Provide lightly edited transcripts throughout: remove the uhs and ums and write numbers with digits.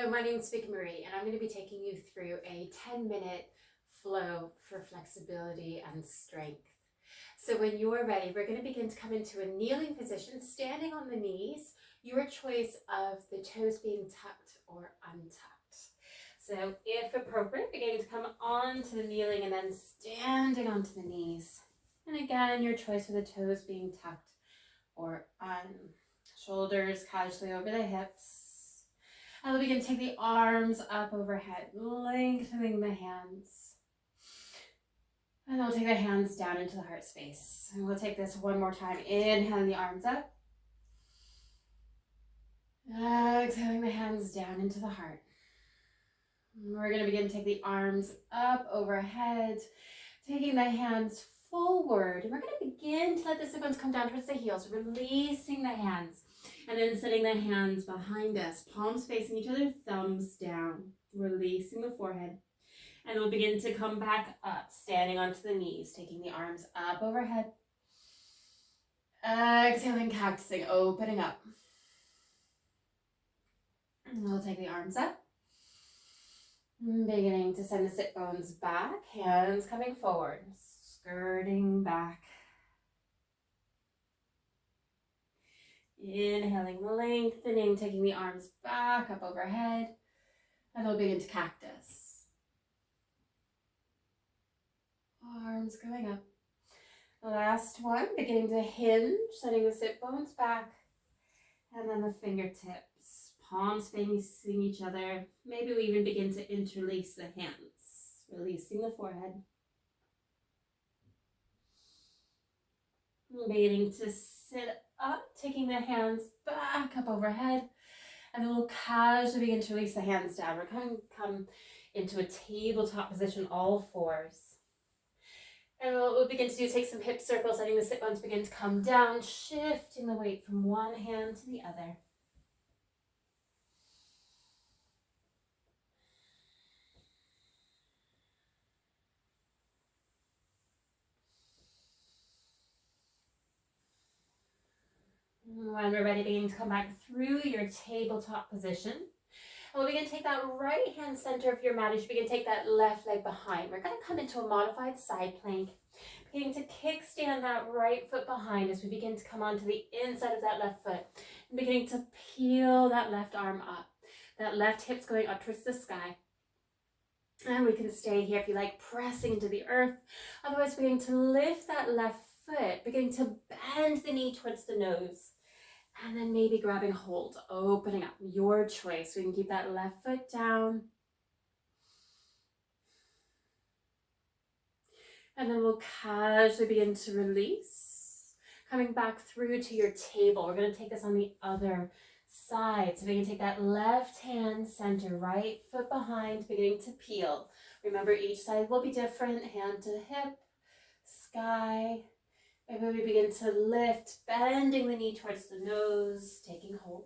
Hello, my name is Vickie-Marie, and I'm going to be taking you through a 10-minute flow for flexibility and strength. So when you're ready, we're going to begin to come into a kneeling position, standing on the knees, your choice of the toes being tucked or untucked. So if appropriate, beginning to come onto the kneeling and then standing onto the knees. And again, your choice of the toes being tucked or shoulders casually over the hips. And we'll begin to take the arms up overhead, lengthening the hands. And then we'll take the hands down into the heart space. And we'll take this one more time. Inhaling the arms up. Exhaling the hands down into the heart. We're going to begin to take the arms up overhead, taking the hands forward. And we're going to begin to let the sit bones come down towards the heels, releasing the hands. And then setting the hands behind us, palms facing each other, thumbs down, releasing the forehead. And we'll begin to come back up, standing onto the knees, taking the arms up overhead. Exhaling, cactusing, opening up. And we'll take the arms up. Beginning to send the sit bones back, hands coming forward, skirting back. Inhaling, lengthening, taking the arms back up overhead, and we'll begin to cactus. Arms going up. Last one, beginning to hinge, setting the sit bones back, and then the fingertips, palms facing each other. Maybe we even begin to interlace the hands, releasing the forehead. Beginning to sit up, taking the hands back up overhead, and then we'll casually begin to release the hands down. We're going to come into a tabletop position, all fours. And what we'll begin to do is take some hip circles, letting the sit bones begin to come down, shifting the weight from one hand to the other. When we're ready, begin to come back through your tabletop position. And we'll begin to take that right hand center of your mat as you begin to take that left leg behind. We're going to come into a modified side plank. Beginning to kickstand that right foot behind as we begin to come onto the inside of that left foot. And beginning to peel that left arm up. That left hip's going up towards the sky. And we can stay here if you like, pressing into the earth. Otherwise, beginning to lift that left foot. Beginning to bend the knee towards the nose. And then maybe grabbing hold, opening up, your choice. We can keep that left foot down. And then we'll casually begin to release. Coming back through to your table. We're going to take this on the other side. So we can take that left hand center, right foot behind, beginning to peel. Remember, each side will be different. Hand to hip, sky. Maybe we begin to lift, bending the knee towards the nose, taking hold.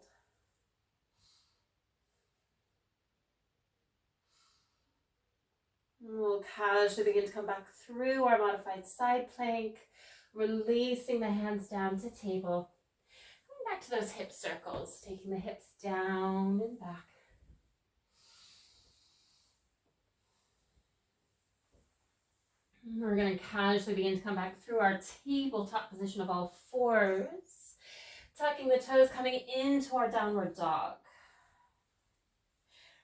And we'll casually begin to come back through our modified side plank, releasing the hands down to table. Coming back to those hip circles, taking the hips down and back. We're going to casually begin to come back through our tabletop position of all fours. Tucking the toes, coming into our downward dog.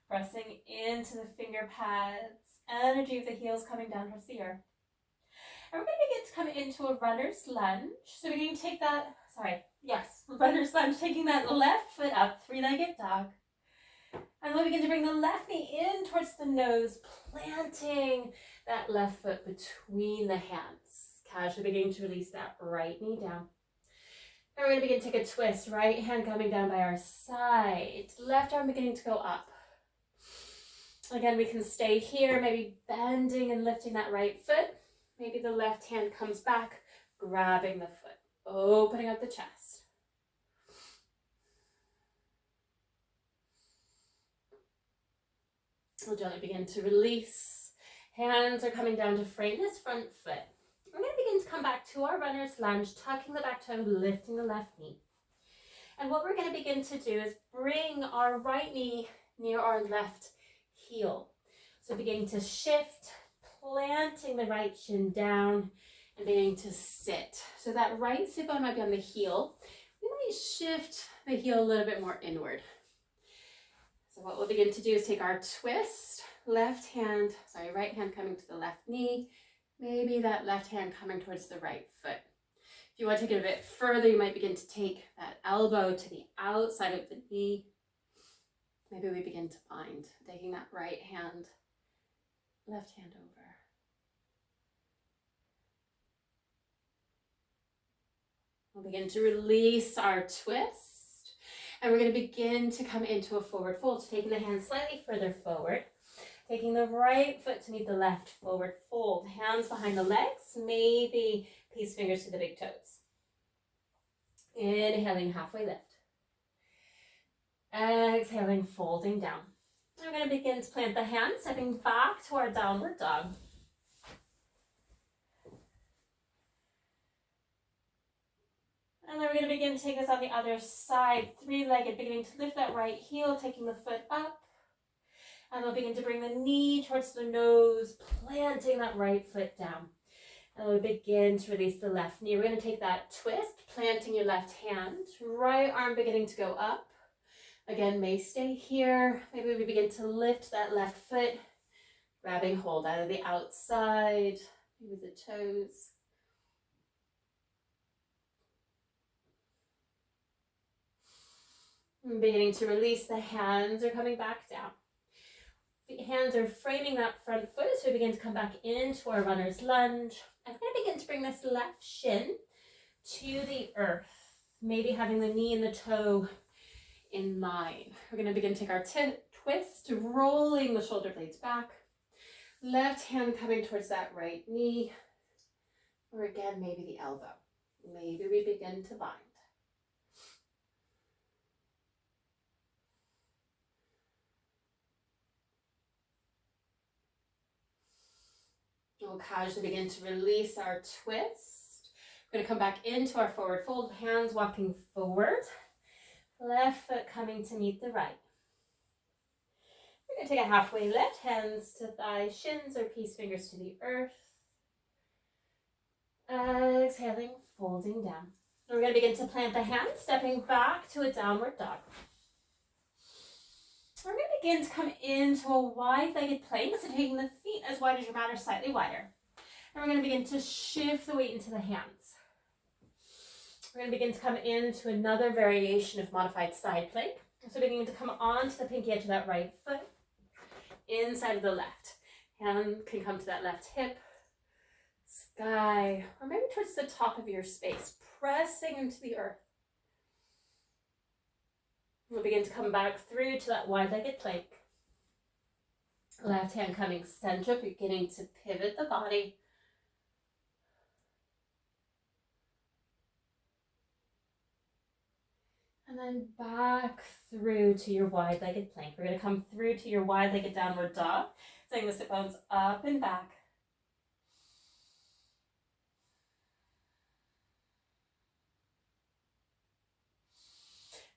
Pressing into the finger pads. Energy of the heels coming down towards the earth. And we're going to begin to come into a runner's lunge. So we're going to take that, runner's lunge, taking that left foot up, three-legged dog. And then we begin to bring the left knee in towards the nose, planting that left foot between the hands. Casually beginning to release that right knee down. And we're going to begin to take a twist. Right hand coming down by our side. Left arm beginning to go up. Again, we can stay here, maybe bending and lifting that right foot. Maybe the left hand comes back, grabbing the foot, opening up the chest. We'll gently begin to release. Hands are coming down to frame this front foot. We're going to begin to come back to our runner's lunge, tucking the back toe, lifting the left knee. And what we're going to begin to do is bring our right knee near our left heel. So beginning to shift, planting the right shin down and beginning to sit. So that right sit bone might be on the heel. We might shift the heel a little bit more inward. So what we'll begin to do is take our twist, right hand coming to the left knee, maybe that left hand coming towards the right foot. If you want to take it a bit further, you might begin to take that elbow to the outside of the knee. Maybe we begin to bind, taking that right hand, left hand over. We'll begin to release our twist, and we're going to begin to come into a forward fold, taking the hands slightly further forward, taking the right foot to meet the left, forward fold, hands behind the legs, maybe peace fingers to the big toes. Inhaling, halfway lift. Exhaling, folding down. We're going to begin to plant the hands, stepping back to our downward dog. And then we're going to begin to take this on the other side, three-legged, beginning to lift that right heel, taking the foot up. And we'll begin to bring the knee towards the nose, planting that right foot down. And we'll begin to release the left knee. We're going to take that twist, planting your left hand, right arm beginning to go up. Again, may stay here. Maybe we begin to lift that left foot, grabbing hold out of the outside, maybe the toes. And beginning to release, the hands are coming back down. The hands are framing that front foot as we begin to come back into our runner's lunge. I'm going to begin to bring this left shin to the earth, maybe having the knee and the toe in line. We're going to begin to take our twist, rolling the shoulder blades back. Left hand coming towards that right knee, or again, maybe the elbow. Maybe we begin to bind. We'll casually begin to release our twist. We're going to come back into our forward fold, hands walking forward. Left foot coming to meet the right. We're going to take a halfway lift, hands to thighs, shins or peace fingers to the earth. Exhaling, folding down. We're going to begin to plant the hands, stepping back to a downward dog. We're going to begin to come into a wide-legged plank, so taking the feet as wide as your mat or slightly wider. And we're going to begin to shift the weight into the hands. We're going to begin to come into another variation of modified side plank. So beginning to come onto the pinky edge of that right foot, inside of the left. Hand can come to that left hip, sky, or maybe towards the top of your space, pressing into the earth. We'll begin to come back through to that wide-legged plank. Left hand coming center, beginning to pivot the body. And then back through to your wide-legged plank. We're going to come through to your wide-legged downward dog, setting the sit bones up and back.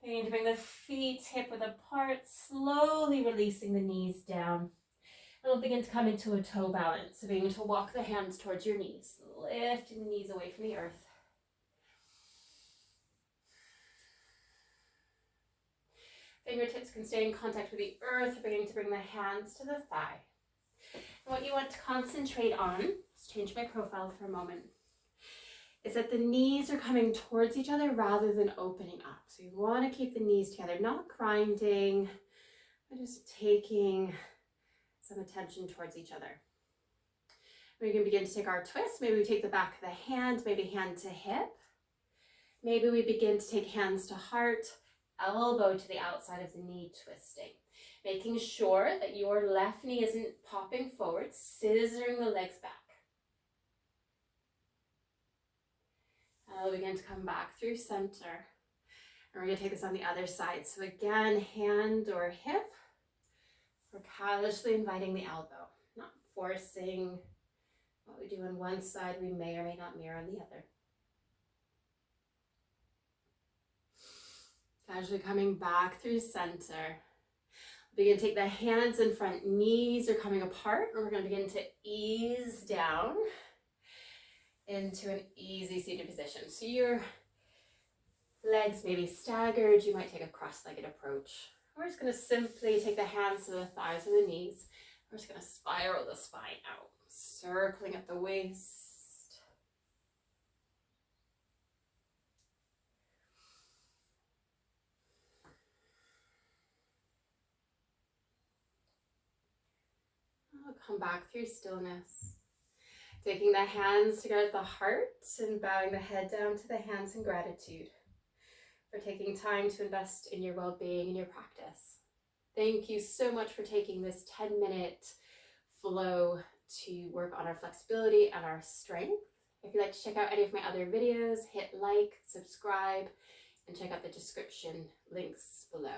Beginning to bring the feet hip-width apart, slowly releasing the knees down. And we'll begin to come into a toe balance. So beginning to walk the hands towards your knees, lifting the knees away from the earth. Fingertips can stay in contact with the earth, beginning to bring the hands to the thigh. And what you want to concentrate on, let's change my profile for a moment, is that the knees are coming towards each other rather than opening up. So you want to keep the knees together, not grinding, but just taking some attention towards each other. We can begin to take our twist. Maybe we take the back of the hand, maybe hand to hip. Maybe we begin to take hands to heart, elbow to the outside of the knee, twisting. Making sure that your left knee isn't popping forward, scissoring the legs back. We'll begin to come back through center. And we're going to take this on the other side. So again, hand or hip. We're casually inviting the elbow, not forcing. What we do on one side, we may or may not mirror on the other. Casually coming back through center. Begin to take the hands in front, knees are coming apart, and we're going to begin to ease down into an easy seated position. So your legs may be staggered, you might take a cross-legged approach. We're just going to simply take the hands to the thighs or the knees. We're just going to spiral the spine out, circling at the waist. We'll come back through stillness. Taking the hands together at the heart and bowing the head down to the hands in gratitude for taking time to invest in your well-being and your practice. Thank you so much for taking this 10-minute flow to work on our flexibility and our strength. If you'd like to check out any of my other videos, hit like, subscribe, and check out the description links below.